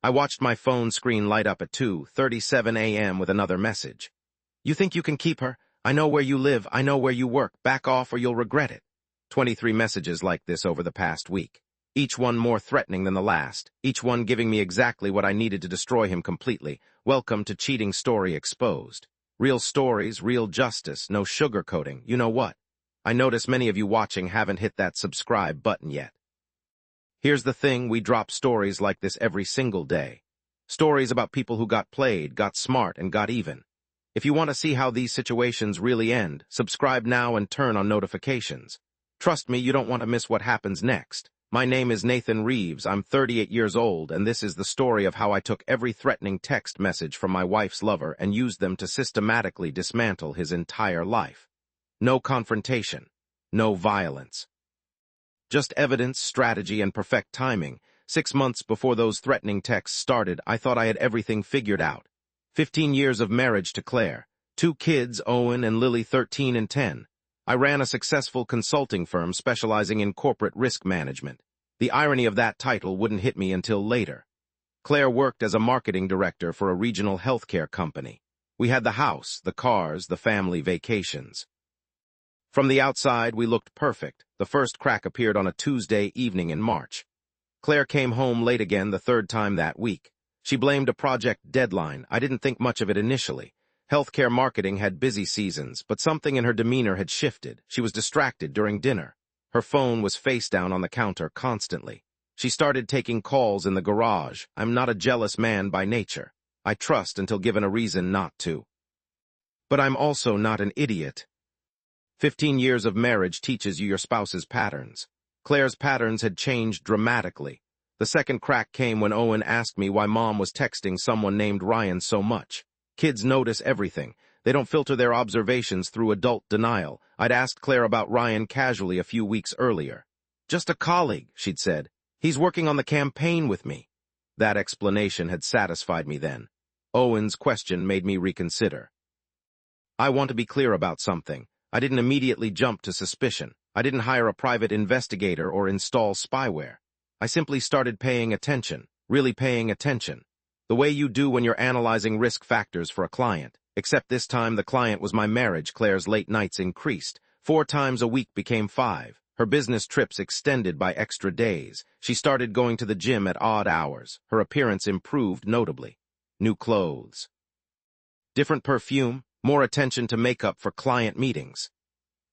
I watched my phone screen light up at 2:37 a.m. with another message. You think you can keep her? I know where you live. I know where you work. Back off or you'll regret it. 23 messages like this over the past week. Each one more threatening than the last. Each one giving me exactly what I needed to destroy him completely. Welcome to Cheating Story Exposed. Real stories, real justice, no sugarcoating. You know what? I notice many of you watching haven't hit that subscribe button yet. Here's the thing, we drop stories like this every single day. Stories about people who got played, got smart, and got even. If you want to see how these situations really end, subscribe now and turn on notifications. Trust me, you don't want to miss what happens next. My name is Nathan Reeves, I'm 38 years old, and this is the story of how I took every threatening text message from my wife's lover and used them to systematically dismantle his entire life. No confrontation, no violence. Just evidence, strategy, and perfect timing. 6 months before those threatening texts started, I thought I had everything figured out. 15 years of marriage to Claire. 2 kids, Owen and Lily, 13 and 10. I ran a successful consulting firm specializing in corporate risk management. The irony of that title wouldn't hit me until later. Claire worked as a marketing director for a regional healthcare company. We had the house, the cars, the family vacations. From the outside, we looked perfect. The first crack appeared on a Tuesday evening in March. Claire came home late again the 3rd time that week. She blamed a project deadline. I didn't think much of it initially. Healthcare marketing had busy seasons, but something in her demeanor had shifted. She was distracted during dinner. Her phone was face down on the counter constantly. She started taking calls in the garage. I'm not a jealous man by nature. I trust until given a reason not to. But I'm also not an idiot. 15 years of marriage teaches you your spouse's patterns. Claire's patterns had changed dramatically. The second crack came when Owen asked me why Mom was texting someone named Ryan so much. Kids notice everything. They don't filter their observations through adult denial. I'd asked Claire about Ryan casually a few weeks earlier. Just a colleague, she'd said. He's working on the campaign with me. That explanation had satisfied me then. Owen's question made me reconsider. I want to be clear about something. I didn't immediately jump to suspicion. I didn't hire a private investigator or install spyware. I simply started paying attention, really paying attention. The way you do when you're analyzing risk factors for a client. Except this time the client was my marriage. Claire's late nights increased. 4 times a week became 5. Her business trips extended by extra days. She started going to the gym at odd hours. Her appearance improved notably. New clothes. Different perfume, more attention to makeup for client meetings.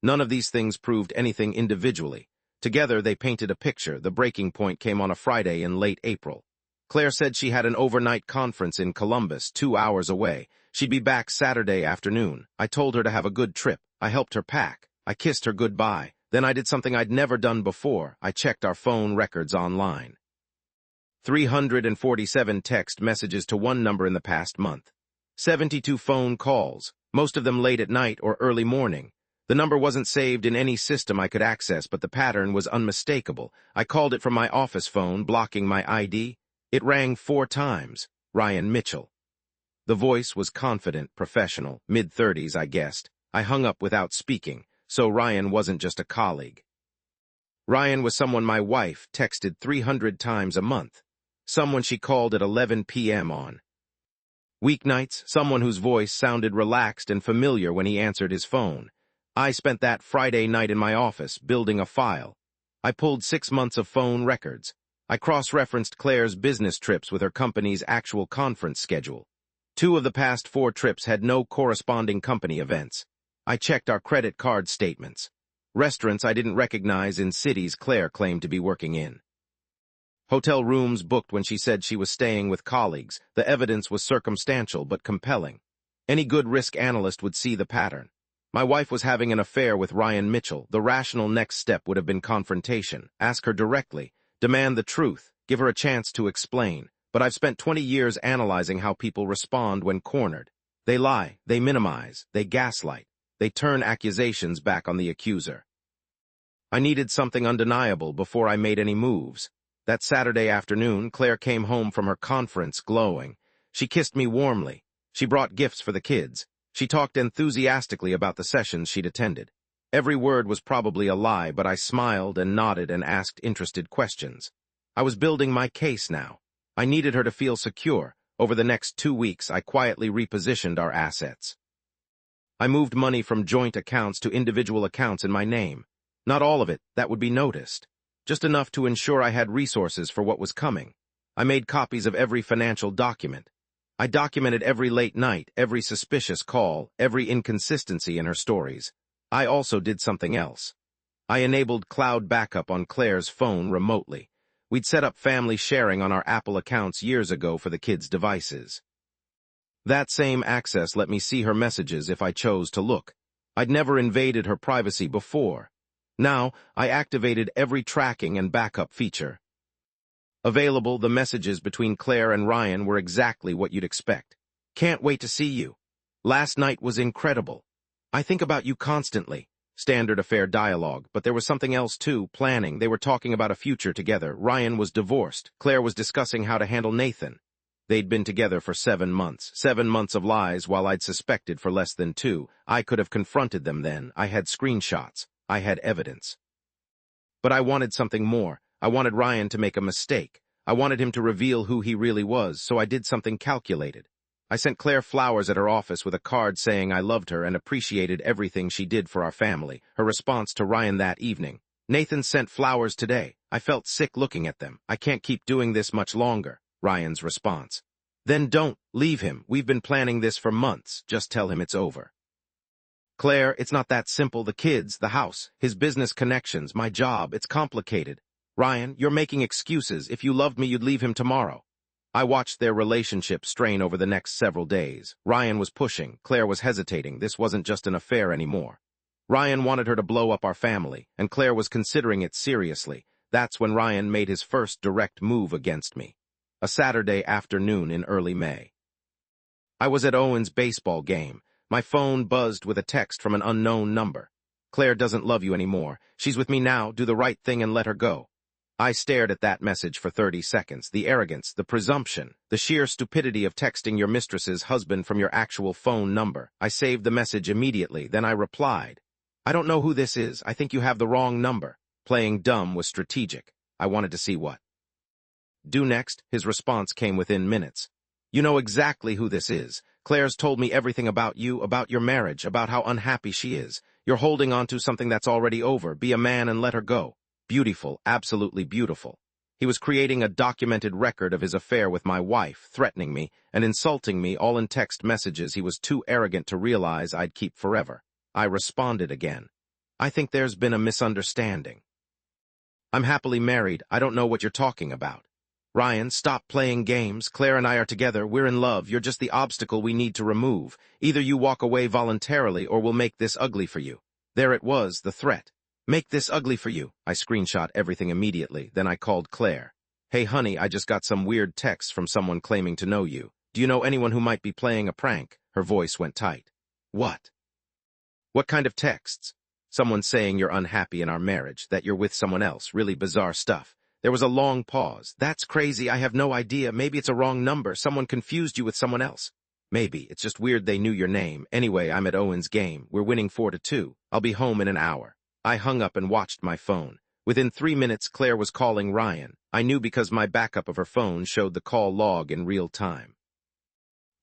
None of these things proved anything individually. Together they painted a picture. The breaking point came on a Friday in late April. Claire said she had an overnight conference in Columbus, 2 hours away. She'd be back Saturday afternoon. I told her to have a good trip. I helped her pack. I kissed her goodbye. Then I did something I'd never done before. I checked our phone records online. 347 text messages to one number in the past month. 72 phone calls, most of them late at night or early morning. The number wasn't saved in any system I could access, but the pattern was unmistakable. I called it from my office phone, blocking my ID. It rang 4 times. Ryan Mitchell. The voice was confident, professional, mid-30s, I guessed. I hung up without speaking, so Ryan wasn't just a colleague. Ryan was someone my wife texted 300 times a month. Someone she called at 11 p.m. on weeknights, someone whose voice sounded relaxed and familiar when he answered his phone. I spent that Friday night in my office, building a file. I pulled 6 months of phone records. I cross-referenced Claire's business trips with her company's actual conference schedule. 2 of the past 4 trips had no corresponding company events. I checked our credit card statements. Restaurants I didn't recognize in cities Claire claimed to be working in. Hotel rooms booked when she said she was staying with colleagues. The evidence was circumstantial but compelling. Any good risk analyst would see the pattern. My wife was having an affair with Ryan Mitchell. The rational next step would have been confrontation. Ask her directly. Demand the truth. Give her a chance to explain. But I've spent 20 years analyzing how people respond when cornered. They lie, they minimize, they gaslight. They turn accusations back on the accuser. I needed something undeniable before I made any moves. That Saturday afternoon, Claire came home from her conference glowing. She kissed me warmly. She brought gifts for the kids. She talked enthusiastically about the sessions she'd attended. Every word was probably a lie, but I smiled and nodded and asked interested questions. I was building my case now. I needed her to feel secure. Over the next 2 weeks, I quietly repositioned our assets. I moved money from joint accounts to individual accounts in my name. Not all of it, that would be noticed. Just enough to ensure I had resources for what was coming. I made copies of every financial document. I documented every late night, every suspicious call, every inconsistency in her stories. I also did something else. I enabled cloud backup on Claire's phone remotely. We'd set up family sharing on our Apple accounts years ago for the kids' devices. That same access let me see her messages if I chose to look. I'd never invaded her privacy before. Now, I activated every tracking and backup feature. Available, the messages between Claire and Ryan were exactly what you'd expect. Can't wait to see you. Last night was incredible. I think about you constantly. Standard affair dialogue, but there was something else too, planning. They were talking about a future together. Ryan was divorced. Claire was discussing how to handle Nathan. They'd been together for 7 months. 7 months of lies while I'd suspected for less than 2. I could have confronted them then. I had screenshots. I had evidence. But I wanted something more. I wanted Ryan to make a mistake. I wanted him to reveal who he really was, so I did something calculated. I sent Claire flowers at her office with a card saying I loved her and appreciated everything she did for our family. Her response to Ryan that evening: "Nathan sent flowers today. I felt sick looking at them. I can't keep doing this much longer." Ryan's response: "Then don't. Leave him. We've been planning this for months. Just tell him it's over." Claire, it's not that simple. The kids, the house, his business connections, my job, it's complicated. Ryan, you're making excuses. If you loved me, you'd leave him tomorrow. I watched their relationship strain over the next several days. Ryan was pushing. Claire was hesitating. This wasn't just an affair anymore. Ryan wanted her to blow up our family, and Claire was considering it seriously. That's when Ryan made his first direct move against me. A Saturday afternoon in early May. I was at Owen's baseball game. My phone buzzed with a text from an unknown number. "Claire doesn't love you anymore. She's with me now. Do the right thing and let her go." I stared at that message for 30 seconds. The arrogance, the presumption, the sheer stupidity of texting your mistress's husband from your actual phone number. I saved the message immediately. Then I replied, "I don't know who this is. I think you have the wrong number." Playing dumb was strategic. I wanted to see what do next. His response came within minutes. "You know exactly who this is. Claire's told me everything about you, about your marriage, about how unhappy she is. You're holding on to something that's already over. Be a man and let her go." Beautiful, absolutely beautiful. He was creating a documented record of his affair with my wife, threatening me and insulting me, all in text messages he was too arrogant to realize I'd keep forever. I responded again. "I think there's been a misunderstanding. I'm happily married. I don't know what you're talking about. Ryan, stop playing games. Claire and I are together. We're in love. You're just the obstacle we need to remove. Either you walk away voluntarily or we'll make this ugly for you." There it was, the threat. "Make this ugly for you." I screenshot everything immediately. Then I called Claire. "Hey, honey, I just got some weird texts from someone claiming to know you. Do you know anyone who might be playing a prank?" Her voice went tight. "What? What kind of texts?" "Someone saying you're unhappy in our marriage, that you're with someone else. Really bizarre stuff." There was a long pause. "That's crazy. I have no idea. Maybe it's a wrong number. Someone confused you with someone else." "Maybe. It's just weird they knew your name. Anyway, I'm at Owen's game. We're winning 4-2. I'll be home in an hour." I hung up and watched my phone. Within 3 minutes, Claire was calling Ryan. I knew because my backup of her phone showed the call log in real time.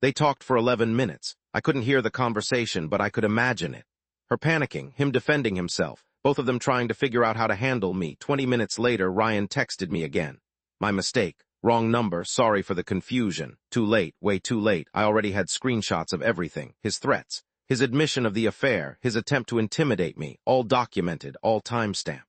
They talked for 11 minutes. I couldn't hear the conversation, but I could imagine it. Her panicking, him defending himself, both of them trying to figure out how to handle me. 20 minutes later, Ryan texted me again. "My mistake. Wrong number. Sorry for the confusion. Too late. Way too late. I already had screenshots of everything. His threats. His admission of the affair, his attempt to intimidate me, all documented, all timestamped.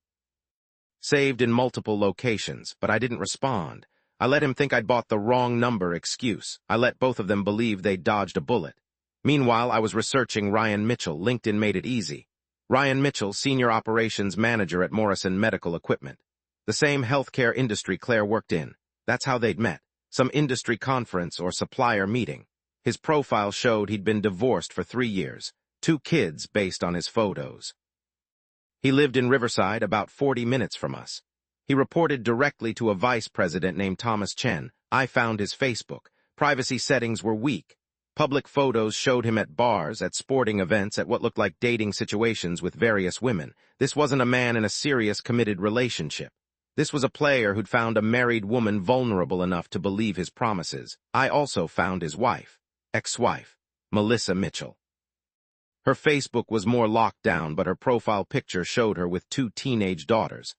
Saved in multiple locations, but I didn't respond. I let him think I'd bought the wrong number excuse. I let both of them believe they'd dodged a bullet. Meanwhile, I was researching Ryan Mitchell. LinkedIn made it easy. Ryan Mitchell, Senior Operations Manager at Morrison Medical Equipment. The same healthcare industry Claire worked in. That's how they'd met. Some industry conference or supplier meeting. His profile showed he'd been divorced for 3 years, 2 kids based on his photos. He lived in Riverside, about 40 minutes from us. He reported directly to a vice president named Thomas Chen. I found his Facebook. Privacy settings were weak. Public photos showed him at bars, at sporting events, at what looked like dating situations with various women. This wasn't a man in a serious, committed relationship. This was a player who'd found a married woman vulnerable enough to believe his promises. I also found his wife, ex-wife, Melissa Mitchell. Her Facebook was more locked down, but her profile picture showed her with 2 teenage daughters.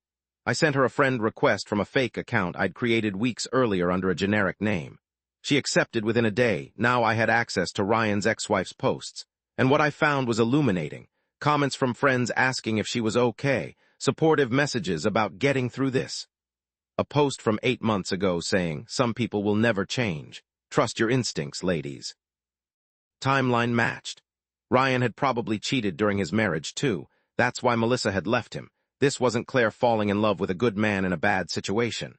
I sent her a friend request from a fake account I'd created weeks earlier under a generic name. She accepted within a day. Now I had access to Ryan's ex-wife's posts, and what I found was illuminating. Comments from friends asking if she was okay, supportive messages about getting through this. A post from 8 months ago saying, "Some people will never change. Trust your instincts, ladies." Timeline matched. Ryan had probably cheated during his marriage, too. That's why Melissa had left him. This wasn't Claire falling in love with a good man in a bad situation.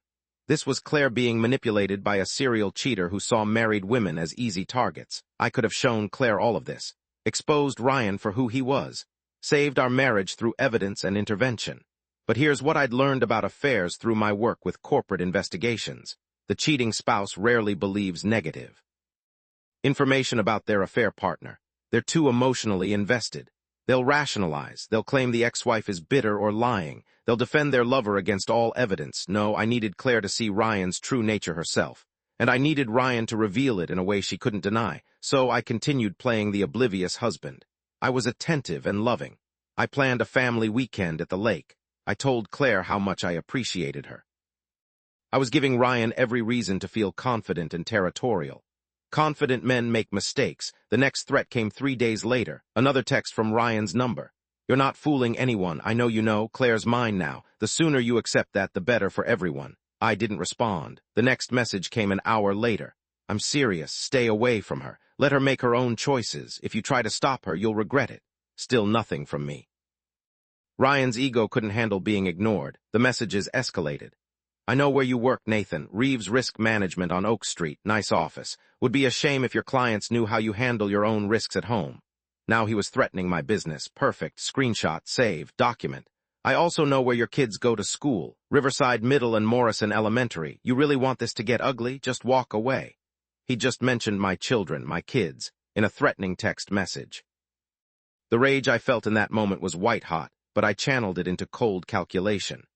This was Claire being manipulated by a serial cheater who saw married women as easy targets. I could have shown Claire all of this, exposed Ryan for who he was, saved our marriage through evidence and intervention. But here's what I'd learned about affairs through my work with corporate investigations. The cheating spouse rarely believes negative information about their affair partner. They're too emotionally invested. They'll rationalize. They'll claim the ex-wife is bitter or lying. They'll defend their lover against all evidence. No, I needed Claire to see Ryan's true nature herself. And I needed Ryan to reveal it in a way she couldn't deny. So I continued playing the oblivious husband. I was attentive and loving. I planned a family weekend at the lake. I told Claire how much I appreciated her. I was giving Ryan every reason to feel confident and territorial. Confident men make mistakes. The next threat came 3 days later. Another text from Ryan's number. "You're not fooling anyone. I know you know. Claire's mine now. The sooner you accept that, the better for everyone." I didn't respond. The next message came an hour later. "I'm serious. Stay away from her. Let her make her own choices. If you try to stop her, you'll regret it." Still nothing from me. Ryan's ego couldn't handle being ignored. The messages escalated. "I know where you work, Nathan. Reeves Risk Management on Oak Street. Nice office. Would be a shame if your clients knew how you handle your own risks at home." Now he was threatening my business. Perfect. Screenshot, save, document. "I also know where your kids go to school. Riverside Middle and Morrison Elementary. You really want this to get ugly? Just walk away." He just mentioned my children, my kids, in a threatening text message. The rage I felt in that moment was white-hot, but I channeled it into cold calculation.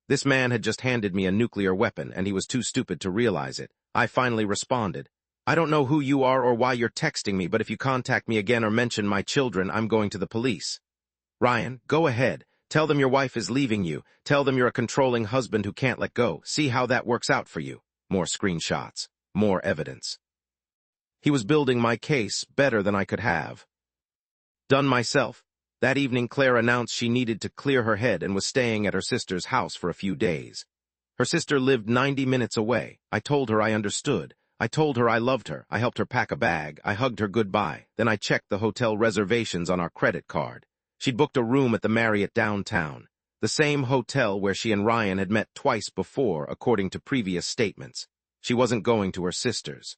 This man had just handed me a nuclear weapon, and he was too stupid to realize it. I finally responded, "I don't know who you are or why you're texting me, but if you contact me again or mention my children, I'm going to the police." "Ryan, go ahead. Tell them your wife is leaving you. Tell them you're a controlling husband who can't let go. See how that works out for you." More screenshots. More evidence. He was building my case better than I could have done myself. That evening, Claire announced she needed to clear her head and was staying at her sister's house for a few days. Her sister lived 90 minutes away. I told her I understood. I told her I loved her. I helped her pack a bag. I hugged her goodbye. Then I checked the hotel reservations on our credit card. She'd booked a room at the Marriott downtown, the same hotel where she and Ryan had met twice before, according to previous statements. She wasn't going to her sister's.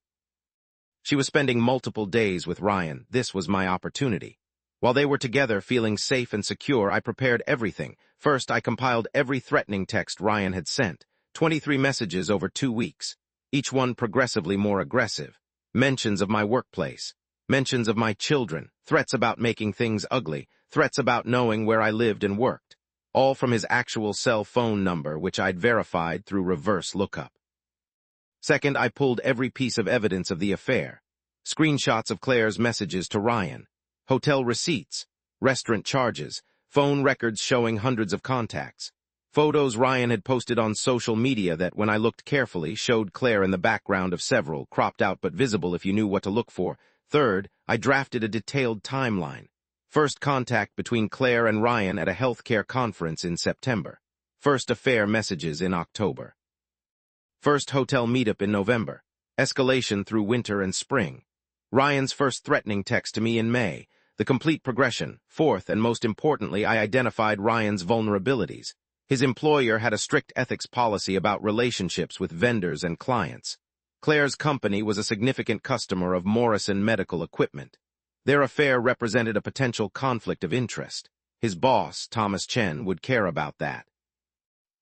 She was spending multiple days with Ryan. This was my opportunity. While they were together, feeling safe and secure, I prepared everything. First, I compiled every threatening text Ryan had sent, 23 messages over 2 weeks, each one progressively more aggressive. Mentions of my workplace, mentions of my children, threats about making things ugly, threats about knowing where I lived and worked, all from his actual cell phone number, which I'd verified through reverse lookup. Second, I pulled every piece of evidence of the affair. Screenshots of Claire's messages to Ryan, hotel receipts, restaurant charges, phone records showing hundreds of contacts, photos Ryan had posted on social media that, when I looked carefully, showed Claire in the background of several, cropped out but visible if you knew what to look for. Third, I drafted a detailed timeline. First contact between Claire and Ryan at a healthcare conference in September. First affair messages in October. First hotel meetup in November. Escalation through winter and spring. Ryan's first threatening text to me in May. The complete progression. Fourth, and most importantly, I identified Ryan's vulnerabilities. His employer had a strict ethics policy about relationships with vendors and clients. Claire's company was a significant customer of Morrison Medical Equipment. Their affair represented a potential conflict of interest. His boss, Thomas Chen, would care about that.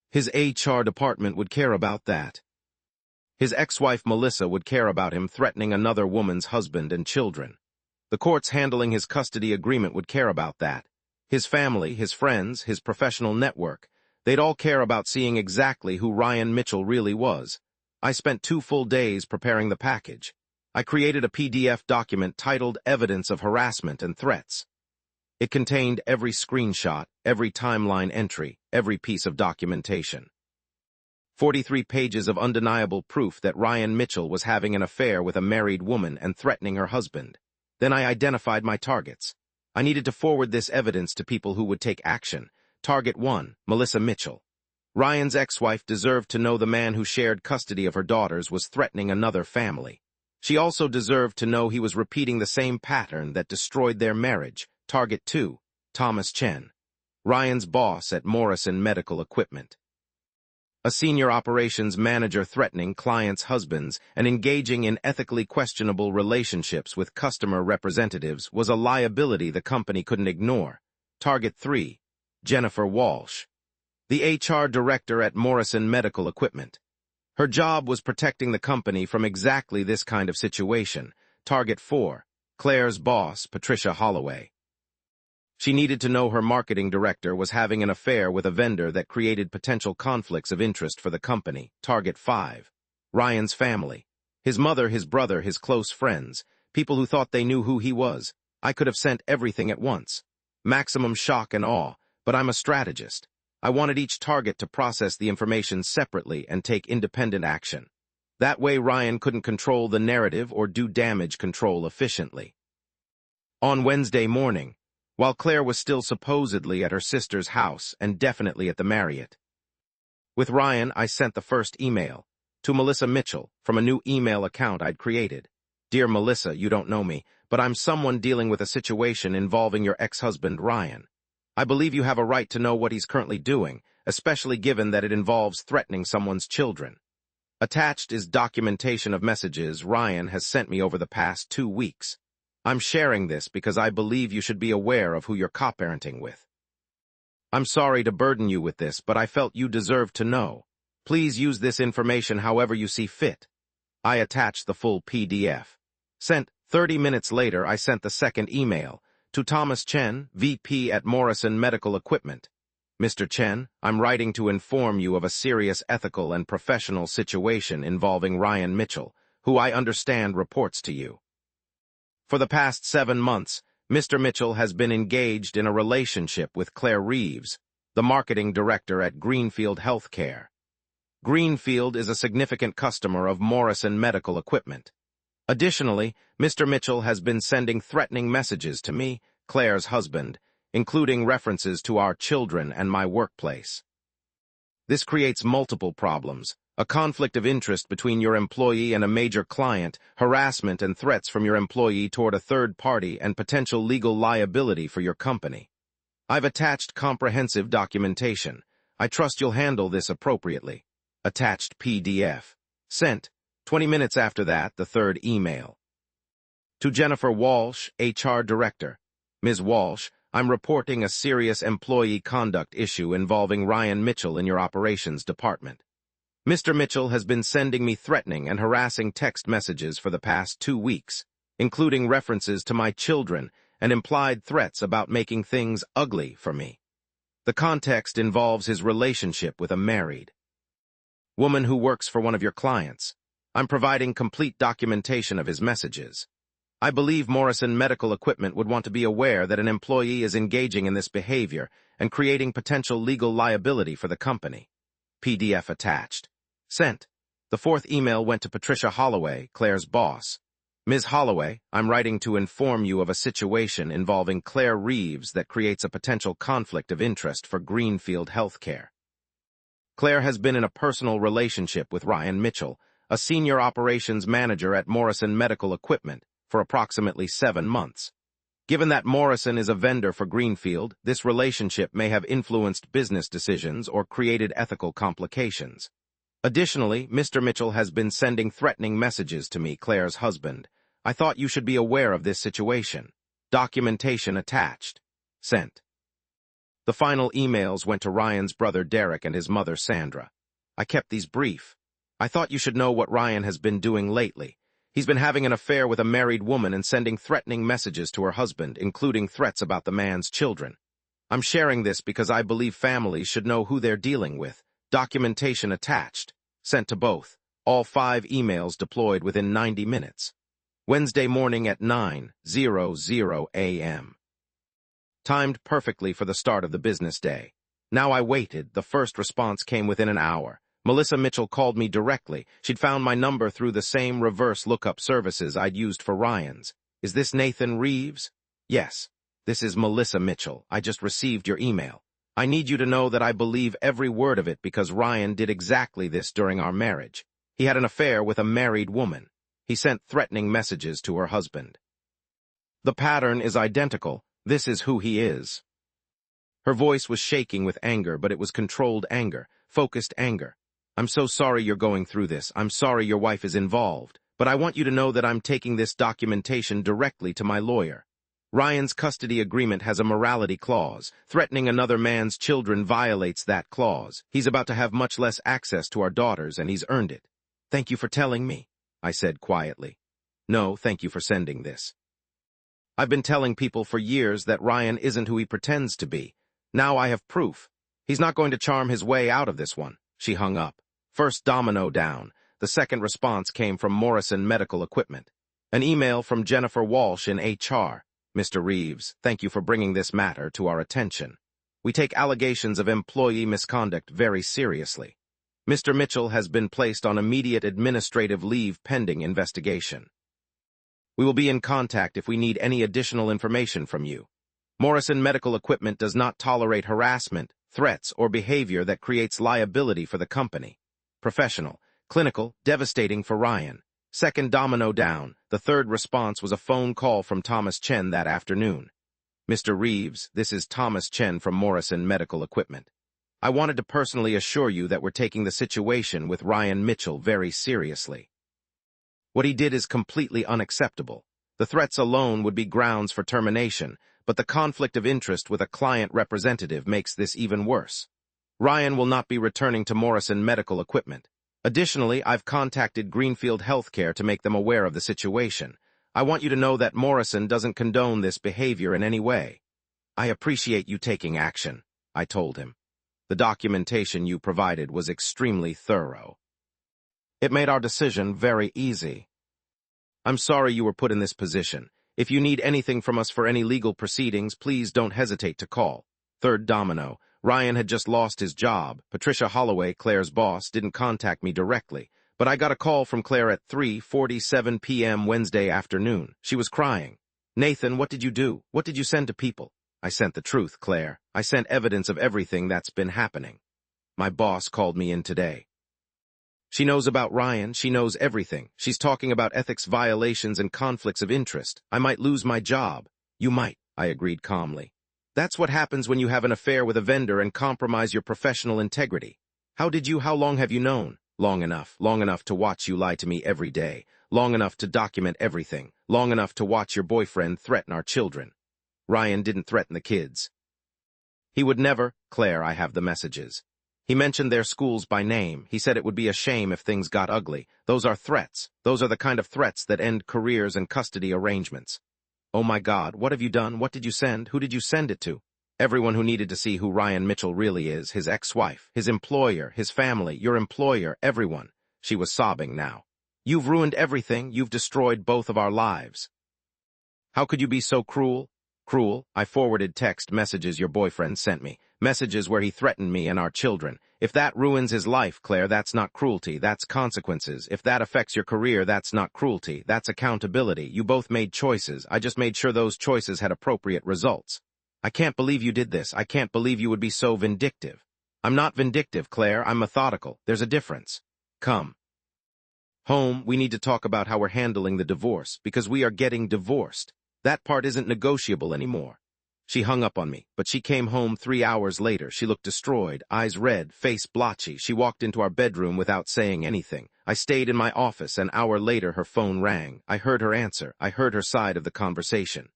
His HR department would care about that. His ex-wife Melissa would care about him threatening another woman's husband and children. The courts handling his custody agreement would care about that. His family, his friends, his professional network. They'd all care about seeing exactly who Ryan Mitchell really was. I spent 2 full days preparing the package. I created a PDF document titled Evidence of Harassment and Threats. It contained every screenshot, every timeline entry, every piece of documentation. 43 pages of undeniable proof that Ryan Mitchell was having an affair with a married woman and threatening her husband. Then I identified my targets. I needed to forward this evidence to people who would take action. Target 1, Melissa Mitchell. Ryan's ex-wife deserved to know the man who shared custody of her daughters was threatening another family. She also deserved to know he was repeating the same pattern that destroyed their marriage. Target 2, Thomas Chen. Ryan's boss at Morrison Medical Equipment. A senior operations manager threatening clients' husbands and engaging in ethically questionable relationships with customer representatives was a liability the company couldn't ignore. Target 3, Jennifer Walsh. The HR director at Morrison Medical Equipment. Her job was protecting the company from exactly this kind of situation. Target 4, Claire's boss, Patricia Holloway. She needed to know her marketing director was having an affair with a vendor that created potential conflicts of interest for the company. Target 5, Ryan's family. His mother, his brother, his close friends, people who thought they knew who he was. I could have sent everything at once. Maximum shock and awe, but I'm a strategist. I wanted each target to process the information separately and take independent action. That way Ryan couldn't control the narrative or do damage control efficiently. On Wednesday morning, while Claire was still supposedly at her sister's house and definitely at the Marriott. With Ryan, I sent the first email to Melissa Mitchell from a new email account I'd created. Dear Melissa, you don't know me, but I'm someone dealing with a situation involving your ex-husband, Ryan. I believe you have a right to know what he's currently doing, especially given that it involves threatening someone's children. Attached is documentation of messages Ryan has sent me over the past 2 weeks. I'm sharing this because I believe you should be aware of who you're co-parenting with. I'm sorry to burden you with this, but I felt you deserved to know. Please use this information however you see fit. I attached the full PDF. Sent 30 minutes later, I sent the second email to Thomas Chen, VP at Morrison Medical Equipment. Mr. Chen, I'm writing to inform you of a serious ethical and professional situation involving Ryan Mitchell, who I understand reports to you. For the past 7 months, Mr. Mitchell has been engaged in a relationship with Claire Reeves, the marketing director at Greenfield Healthcare. Greenfield is a significant customer of Morrison Medical Equipment. Additionally, Mr. Mitchell has been sending threatening messages to me, Claire's husband, including references to our children and my workplace. This creates multiple problems: a conflict of interest between your employee and a major client, harassment and threats from your employee toward a third party, and potential legal liability for your company. I've attached comprehensive documentation. I trust you'll handle this appropriately. Attached PDF. Sent 20 minutes after that, the third email. To Jennifer Walsh, HR Director. Ms. Walsh, I'm reporting a serious employee conduct issue involving Ryan Mitchell in your operations department. Mr. Mitchell has been sending me threatening and harassing text messages for the past 2 weeks, including references to my children and implied threats about making things ugly for me. The context involves his relationship with a married woman who works for one of your clients. I'm providing complete documentation of his messages. I believe Morrison Medical Equipment would want to be aware that an employee is engaging in this behavior and creating potential legal liability for the company. PDF attached. Sent. The fourth email went to Patricia Holloway, Claire's boss. Ms. Holloway, I'm writing to inform you of a situation involving Claire Reeves that creates a potential conflict of interest for Greenfield Healthcare. Claire has been in a personal relationship with Ryan Mitchell, a senior operations manager at Morrison Medical Equipment, for approximately 7 months. Given that Morrison is a vendor for Greenfield, this relationship may have influenced business decisions or created ethical complications. Additionally, Mr. Mitchell has been sending threatening messages to me, Claire's husband. I thought you should be aware of this situation. Documentation attached. Sent. The final emails went to Ryan's brother Derek and his mother Sandra. I kept these brief. I thought you should know what Ryan has been doing lately. He's been having an affair with a married woman and sending threatening messages to her husband, including threats about the man's children. I'm sharing this because I believe families should know who they're dealing with. Documentation attached. Sent to both. All 5 emails deployed within 90 minutes. Wednesday morning at 9:00 a.m. Timed perfectly for the start of the business day. Now I waited. The first response came within an hour. Melissa Mitchell called me directly. She'd found my number through the same reverse lookup services I'd used for Ryan's. Is this Nathan Reeves? Yes. This is Melissa Mitchell. I just received your email. I need you to know that I believe every word of it because Ryan did exactly this during our marriage. He had an affair with a married woman. He sent threatening messages to her husband. The pattern is identical. This is who he is. Her voice was shaking with anger, but it was controlled anger, focused anger. I'm so sorry you're going through this. I'm sorry your wife is involved. But I want you to know that I'm taking this documentation directly to my lawyer. Ryan's custody agreement has a morality clause. Threatening another man's children violates that clause. He's about to have much less access to our daughters, and he's earned it. Thank you for telling me, I said quietly. No, thank you for sending this. I've been telling people for years that Ryan isn't who he pretends to be. Now I have proof. He's not going to charm his way out of this one. She hung up. First domino down. The second response came from Morrison Medical Equipment. An email from Jennifer Walsh in HR. Mr. Reeves, thank you for bringing this matter to our attention. We take allegations of employee misconduct very seriously. Mr. Mitchell has been placed on immediate administrative leave pending investigation. We will be in contact if we need any additional information from you. Morrison Medical Equipment does not tolerate harassment, threats, or behavior that creates liability for the company. Professional, clinical, devastating for Ryan. Second domino down. The third response was a phone call from Thomas Chen that afternoon. Mr. Reeves, this is Thomas Chen from Morrison Medical Equipment. I wanted to personally assure you that we're taking the situation with Ryan Mitchell very seriously. What he did is completely unacceptable. The threats alone would be grounds for termination, but the conflict of interest with a client representative makes this even worse. Ryan will not be returning to Morrison Medical Equipment. Additionally, I've contacted Greenfield Healthcare to make them aware of the situation. I want you to know that Morrison doesn't condone this behavior in any way. I appreciate you taking action, I told him. The documentation you provided was extremely thorough. It made our decision very easy. I'm sorry you were put in this position. If you need anything from us for any legal proceedings, please don't hesitate to call. Third domino. Ryan had just lost his job. Patricia Holloway, Claire's boss, didn't contact me directly, but I got a call from Claire at 3:47 p.m. Wednesday afternoon. She was crying. Nathan, what did you do? What did you send to people? I sent the truth, Claire. I sent evidence of everything that's been happening. My boss called me in today. She knows about Ryan. She knows everything. She's talking about ethics violations and conflicts of interest. I might lose my job. You might, I agreed calmly. That's what happens when you have an affair with a vendor and compromise your professional integrity. How long have you known? Long enough to watch you lie to me every day, long enough to document everything, long enough to watch your boyfriend threaten our children. Ryan didn't threaten the kids. He would never. Claire, I have the messages. He mentioned their schools by name. He said it would be a shame if things got ugly. Those are threats. Those are the kind of threats that end careers and custody arrangements. Oh my God, what have you done? What did you send? Who did you send it to? Everyone who needed to see who Ryan Mitchell really is, his ex-wife, his employer, his family, your employer, everyone. She was sobbing now. You've ruined everything. You've destroyed both of our lives. How could you be so cruel? Cruel? I forwarded text messages your boyfriend sent me. Messages where he threatened me and our children. If that ruins his life, Claire, that's not cruelty, that's consequences. If that affects your career, that's not cruelty, that's accountability. You both made choices. I just made sure those choices had appropriate results. I can't believe you did this. I can't believe you would be so vindictive. I'm not vindictive, Claire. I'm methodical. There's a difference. Come. Home, we need to talk about how we're handling the divorce, because we are getting divorced. That part isn't negotiable anymore. She hung up on me, but she came home 3 hours later. She looked destroyed, eyes red, face blotchy. She walked into our bedroom without saying anything. I stayed in my office. An hour later, her phone rang. I heard her answer. I heard her side of the conversation.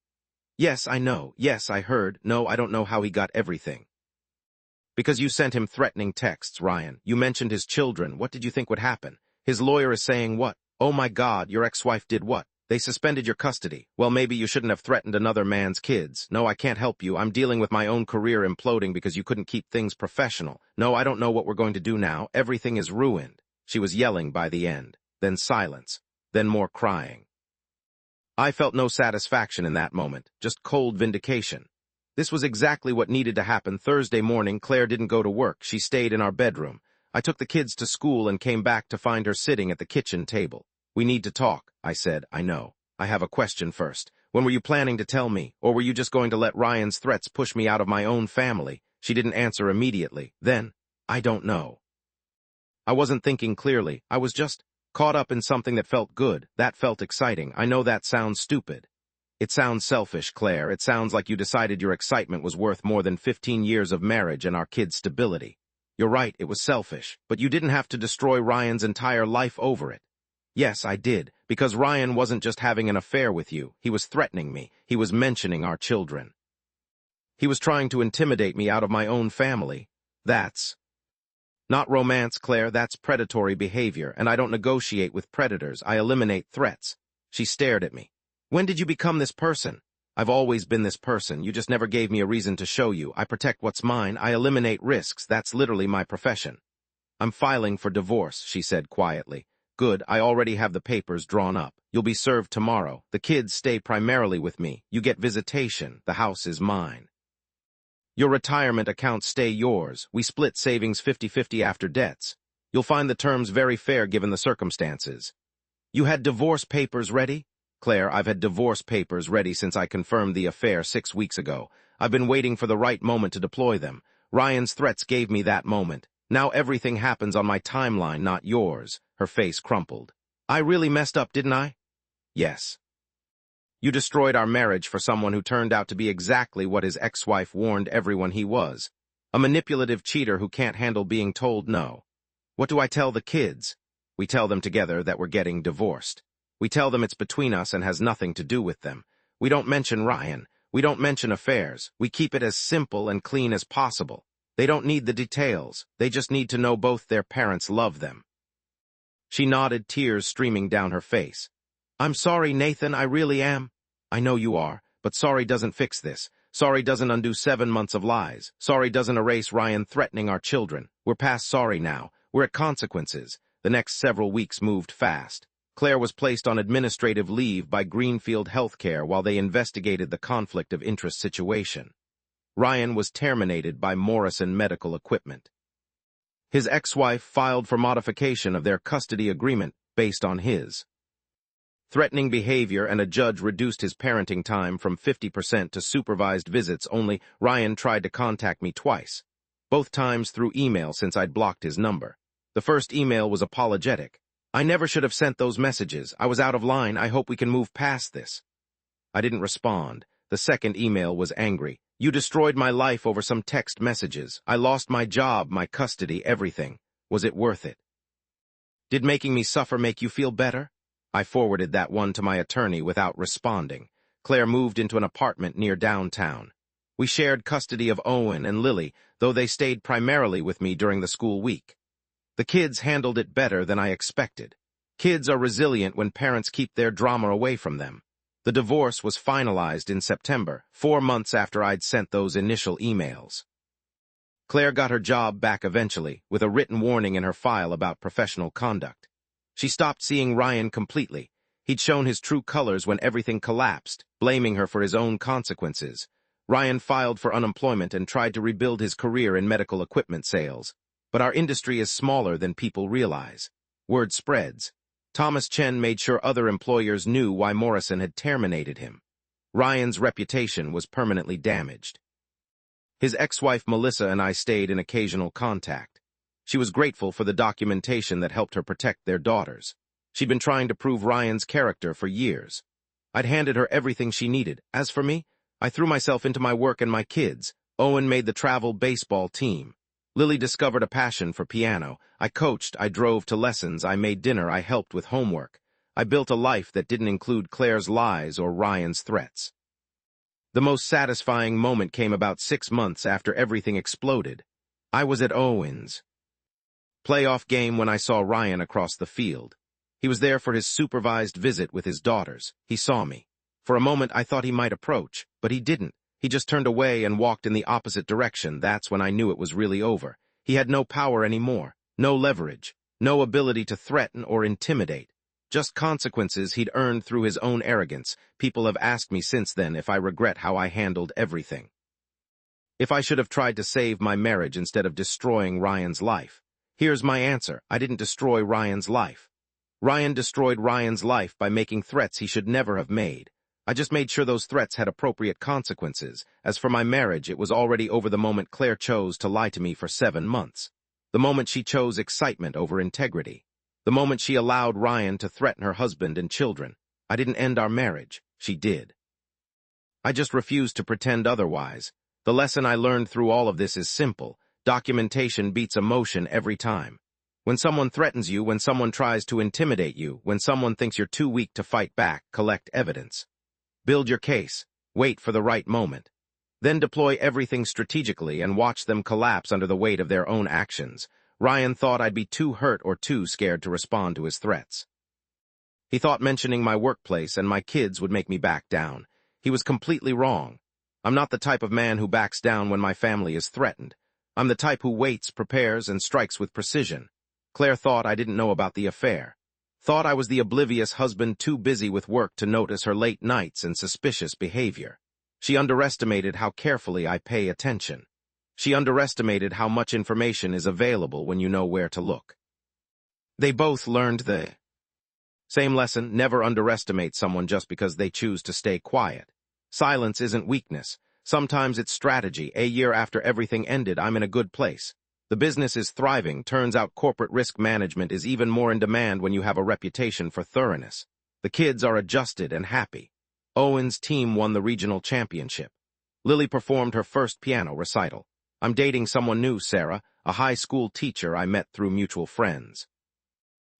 Yes, I know. Yes, I heard. No, I don't know how he got everything. Because you sent him threatening texts, Ryan. You mentioned his children. What did you think would happen? His lawyer is saying what? Oh my God, your ex-wife did what? They suspended your custody. Well, maybe you shouldn't have threatened another man's kids. No, I can't help you. I'm dealing with my own career imploding because you couldn't keep things professional. No, I don't know what we're going to do now. Everything is ruined. She was yelling by the end. Then silence. Then more crying. I felt no satisfaction in that moment, just cold vindication. This was exactly what needed to happen. Thursday morning, Claire didn't go to work. She stayed in our bedroom. I took the kids to school and came back to find her sitting at the kitchen table. We need to talk, I said. I know. I have a question first. When were you planning to tell me? Or were you just going to let Ryan's threats push me out of my own family? She didn't answer immediately. Then, I don't know. I wasn't thinking clearly. I was just caught up in something that felt good. That felt exciting. I know that sounds stupid. It sounds selfish, Claire. It sounds like you decided your excitement was worth more than 15 years of marriage and our kids' stability. You're right, it was selfish, but you didn't have to destroy Ryan's entire life over it. Yes, I did, because Ryan wasn't just having an affair with you. He was threatening me. He was mentioning our children. He was trying to intimidate me out of my own family. That's not romance, Claire. That's predatory behavior, and I don't negotiate with predators. I eliminate threats. She stared at me. When did you become this person? I've always been this person. You just never gave me a reason to show you. I protect what's mine. I eliminate risks. That's literally my profession. I'm filing for divorce, she said quietly. Good, I already have the papers drawn up. You'll be served tomorrow. The kids stay primarily with me. You get visitation. The house is mine. Your retirement accounts stay yours. We split savings 50-50 after debts. You'll find the terms very fair given the circumstances. You had divorce papers ready? Claire, I've had divorce papers ready since I confirmed the affair 6 weeks ago. I've been waiting for the right moment to deploy them. Ryan's threats gave me that moment. Now everything happens on my timeline, not yours. Her face crumpled. I really messed up, didn't I? Yes. You destroyed our marriage for someone who turned out to be exactly what his ex-wife warned everyone he was. A manipulative cheater who can't handle being told no. What do I tell the kids? We tell them together that we're getting divorced. We tell them it's between us and has nothing to do with them. We don't mention Ryan. We don't mention affairs. We keep it as simple and clean as possible. They don't need the details. They just need to know both their parents love them. She nodded, tears streaming down her face. I'm sorry, Nathan, I really am. I know you are, but sorry doesn't fix this. Sorry doesn't undo 7 months of lies. Sorry doesn't erase Ryan threatening our children. We're past sorry now. We're at consequences. The next several weeks moved fast. Claire was placed on administrative leave by Greenfield Healthcare while they investigated the conflict of interest situation. Ryan was terminated by Morrison Medical Equipment. His ex-wife filed for modification of their custody agreement based on his threatening behavior, and a judge reduced his parenting time from 50% to supervised visits only. Ryan tried to contact me twice, both times through email since I'd blocked his number. The first email was apologetic. I never should have sent those messages. I was out of line. I hope we can move past this. I didn't respond. The second email was angry. You destroyed my life over some text messages. I lost my job, my custody, everything. Was it worth it? Did making me suffer make you feel better? I forwarded that one to my attorney without responding. Claire moved into an apartment near downtown. We shared custody of Owen and Lily, though they stayed primarily with me during the school week. The kids handled it better than I expected. Kids are resilient when parents keep their drama away from them. The divorce was finalized in September, 4 months after I'd sent those initial emails. Claire got her job back eventually, with a written warning in her file about professional conduct. She stopped seeing Ryan completely. He'd shown his true colors when everything collapsed, blaming her for his own consequences. Ryan filed for unemployment and tried to rebuild his career in medical equipment sales. But our industry is smaller than people realize. Word spreads. Thomas Chen made sure other employers knew why Morrison had terminated him. Ryan's reputation was permanently damaged. His ex-wife Melissa and I stayed in occasional contact. She was grateful for the documentation that helped her protect their daughters. She'd been trying to prove Ryan's character for years. I'd handed her everything she needed. As for me, I threw myself into my work and my kids. Owen made the travel baseball team. Lily discovered a passion for piano. I coached, I drove to lessons, I made dinner, I helped with homework. I built a life that didn't include Claire's lies or Ryan's threats. The most satisfying moment came about 6 months after everything exploded. I was at Owen's playoff game when I saw Ryan across the field. He was there for his supervised visit with his daughters. He saw me. For a moment, I thought he might approach, but he didn't. He just turned away and walked in the opposite direction. That's when I knew it was really over. He had no power anymore, no leverage, no ability to threaten or intimidate. Just consequences he'd earned through his own arrogance. People have asked me since then if I regret how I handled everything. If I should have tried to save my marriage instead of destroying Ryan's life. Here's my answer. I didn't destroy Ryan's life. Ryan destroyed Ryan's life by making threats he should never have made. I just made sure those threats had appropriate consequences. As for my marriage, it was already over the moment Claire chose to lie to me for 7 months. The moment she chose excitement over integrity. The moment she allowed Ryan to threaten her husband and children. I didn't end our marriage. She did. I just refused to pretend otherwise. The lesson I learned through all of this is simple. Documentation beats emotion every time. When someone threatens you, when someone tries to intimidate you, when someone thinks you're too weak to fight back, collect evidence. Build your case. Wait for the right moment. Then deploy everything strategically and watch them collapse under the weight of their own actions. Ryan thought I'd be too hurt or too scared to respond to his threats. He thought mentioning my workplace and my kids would make me back down. He was completely wrong. I'm not the type of man who backs down when my family is threatened. I'm the type who waits, prepares, and strikes with precision. Claire thought I didn't know about the affair. Thought I was the oblivious husband too busy with work to notice her late nights and suspicious behavior. She underestimated how carefully I pay attention. She underestimated how much information is available when you know where to look. They both learned the same lesson: never underestimate someone just because they choose to stay quiet. Silence isn't weakness. Sometimes it's strategy. A year after everything ended, I'm in a good place. The business is thriving. Turns out corporate risk management is even more in demand when you have a reputation for thoroughness. The kids are adjusted and happy. Owen's team won the regional championship. Lily performed her first piano recital. I'm dating someone new, Sarah, a high school teacher I met through mutual friends.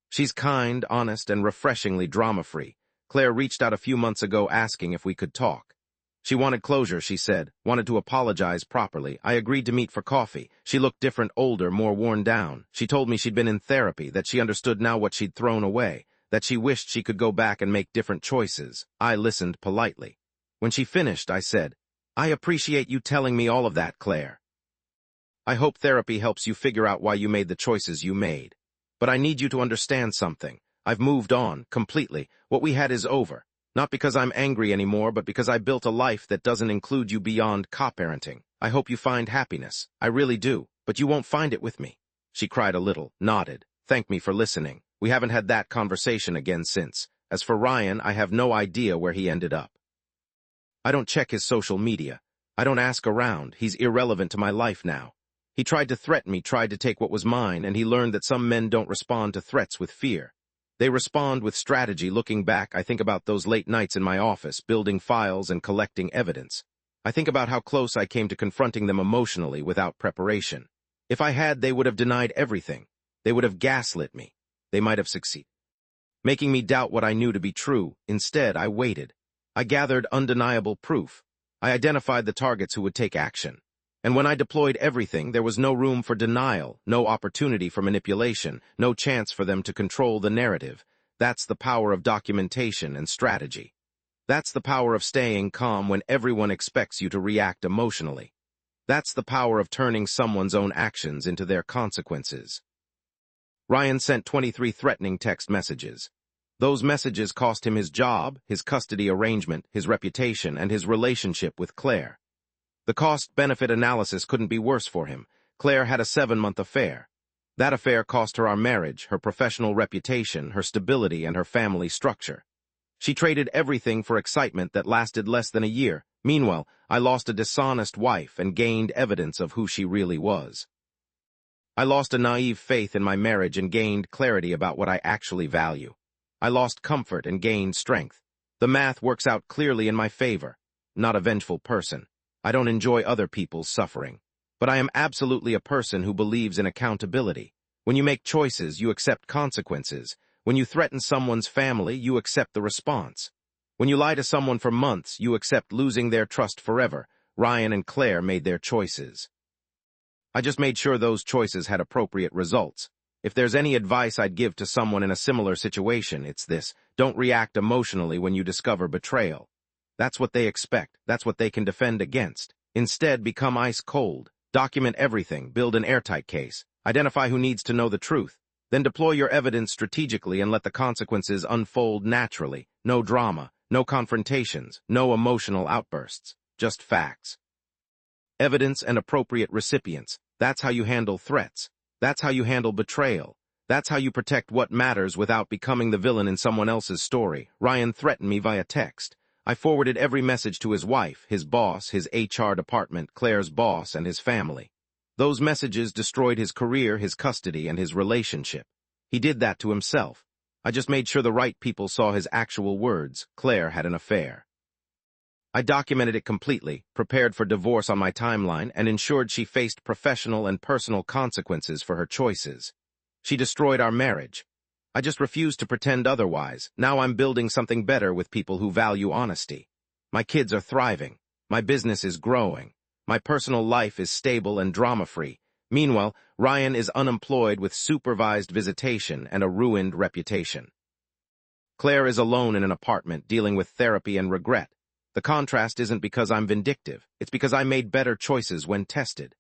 She's kind, honest, and refreshingly drama-free. Claire reached out a few months ago asking if we could talk. She wanted closure, she said, wanted to apologize properly. I agreed to meet for coffee. She looked different, older, more worn down. She told me she'd been in therapy, that she understood now what she'd thrown away, that she wished she could go back and make different choices. I listened politely. When she finished, I said, "I appreciate you telling me all of that, Claire. I hope therapy helps you figure out why you made the choices you made. But I need you to understand something. I've moved on, completely. What we had is over. Not because I'm angry anymore, but because I built a life that doesn't include you beyond co-parenting. I hope you find happiness. I really do. But you won't find it with me." She cried a little, nodded, thanked me for listening. We haven't had that conversation again since. As for Ryan, I have no idea where he ended up. I don't check his social media. I don't ask around. He's irrelevant to my life now. He tried to threaten me, tried to take what was mine, and he learned that some men don't respond to threats with fear. They respond with strategy. Looking back, I think about those late nights in my office, building files and collecting evidence. I think about how close I came to confronting them emotionally without preparation. If I had, they would have denied everything. They would have gaslit me. They might have succeeded, making me doubt what I knew to be true. Instead, I waited. I gathered undeniable proof. I identified the targets who would take action. And when I deployed everything, there was no room for denial, no opportunity for manipulation, no chance for them to control the narrative. That's the power of documentation and strategy. That's the power of staying calm when everyone expects you to react emotionally. That's the power of turning someone's own actions into their consequences. Ryan sent 23 threatening text messages. Those messages cost him his job, his custody arrangement, his reputation, and his relationship with Claire. The cost-benefit analysis couldn't be worse for him. Claire had a 7-month affair. That affair cost her our marriage, her professional reputation, her stability, and her family structure. She traded everything for excitement that lasted less than a year. Meanwhile, I lost a dishonest wife and gained evidence of who she really was. I lost a naive faith in my marriage and gained clarity about what I actually value. I lost comfort and gained strength. The math works out clearly in my favor. Not a vengeful person. I don't enjoy other people's suffering. But I am absolutely a person who believes in accountability. When you make choices, you accept consequences. When you threaten someone's family, you accept the response. When you lie to someone for months, you accept losing their trust forever. Ryan and Claire made their choices. I just made sure those choices had appropriate results. If there's any advice I'd give to someone in a similar situation, it's this: don't react emotionally when you discover betrayal. That's what they expect. That's what they can defend against. Instead, become ice cold. Document everything. Build an airtight case. Identify who needs to know the truth. Then deploy your evidence strategically and let the consequences unfold naturally. No drama, no confrontations, no emotional outbursts. Just facts. Evidence and appropriate recipients. That's how you handle threats. That's how you handle betrayal. That's how you protect what matters without becoming the villain in someone else's story. Ryan threatened me via text. I forwarded every message to his wife, his boss, his HR department, Claire's boss, and his family. Those messages destroyed his career, his custody, and his relationship. He did that to himself. I just made sure the right people saw his actual words. Claire had an affair. I documented it completely, prepared for divorce on my timeline, and ensured she faced professional and personal consequences for her choices. She destroyed our marriage. I just refused to pretend otherwise. Now I'm building something better with people who value honesty. My kids are thriving. My business is growing. My personal life is stable and drama-free. Meanwhile, Ryan is unemployed with supervised visitation and a ruined reputation. Claire is alone in an apartment dealing with therapy and regret. The contrast isn't because I'm vindictive. It's because I made better choices when tested.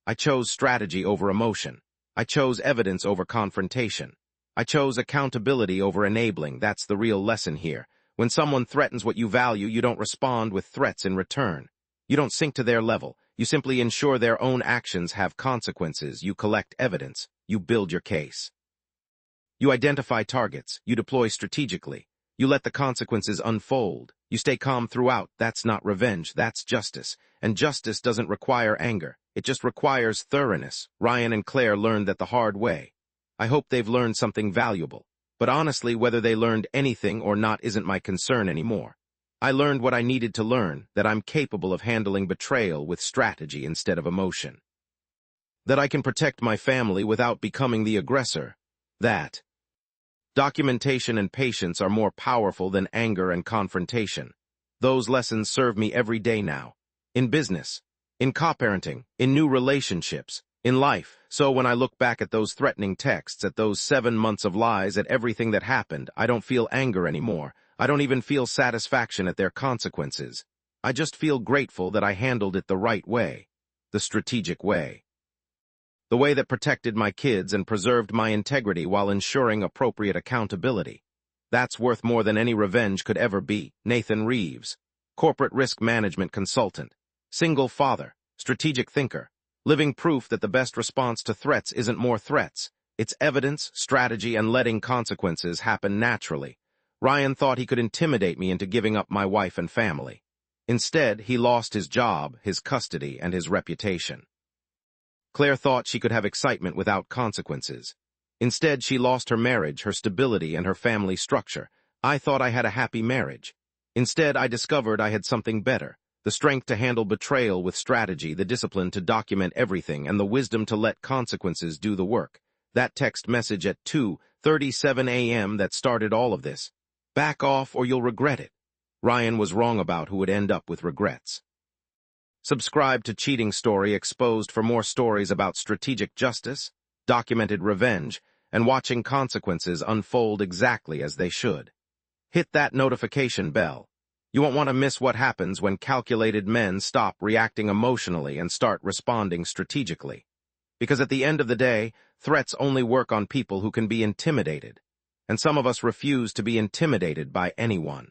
I chose strategy over emotion. I chose evidence over confrontation. I chose accountability over enabling. That's the real lesson here. When someone threatens what you value, you don't respond with threats in return. You don't sink to their level. You simply ensure their own actions have consequences. You collect evidence. You build your case. You identify targets. You deploy strategically. You let the consequences unfold. You stay calm throughout. That's not revenge. That's justice. And justice doesn't require anger. It just requires thoroughness. Ryan and Claire learned that the hard way. I hope they've learned something valuable. But honestly, whether they learned anything or not isn't my concern anymore. I learned what I needed to learn, that I'm capable of handling betrayal with strategy instead of emotion. That I can protect my family without becoming the aggressor. That documentation and patience are more powerful than anger and confrontation. Those lessons serve me every day now. In business, in co-parenting, in new relationships, in life. So when I look back at those threatening texts, at those 7 months of lies, at everything that happened, I don't feel anger anymore. I don't even feel satisfaction at their consequences. I just feel grateful that I handled it the right way, the strategic way. The way that protected my kids and preserved my integrity while ensuring appropriate accountability. That's worth more than any revenge could ever be. Nathan Reeves, corporate risk management consultant, single father, strategic thinker, living proof that the best response to threats isn't more threats. It's evidence, strategy, and letting consequences happen naturally. Ryan thought he could intimidate me into giving up my wife and family. Instead, he lost his job, his custody, and his reputation. Claire thought she could have excitement without consequences. Instead, she lost her marriage, her stability, and her family structure. I thought I had a happy marriage. Instead, I discovered I had something better: the strength to handle betrayal with strategy, the discipline to document everything, and the wisdom to let consequences do the work. That text message at 2:37 a.m. that started all of this. Back off or you'll regret it. Ryan was wrong about who would end up with regrets. Subscribe to Cheating Story Exposed for more stories about strategic justice, documented revenge, and watching consequences unfold exactly as they should. Hit that notification bell. You won't want to miss what happens when calculated men stop reacting emotionally and start responding strategically. Because at the end of the day, threats only work on people who can be intimidated. And some of us refuse to be intimidated by anyone.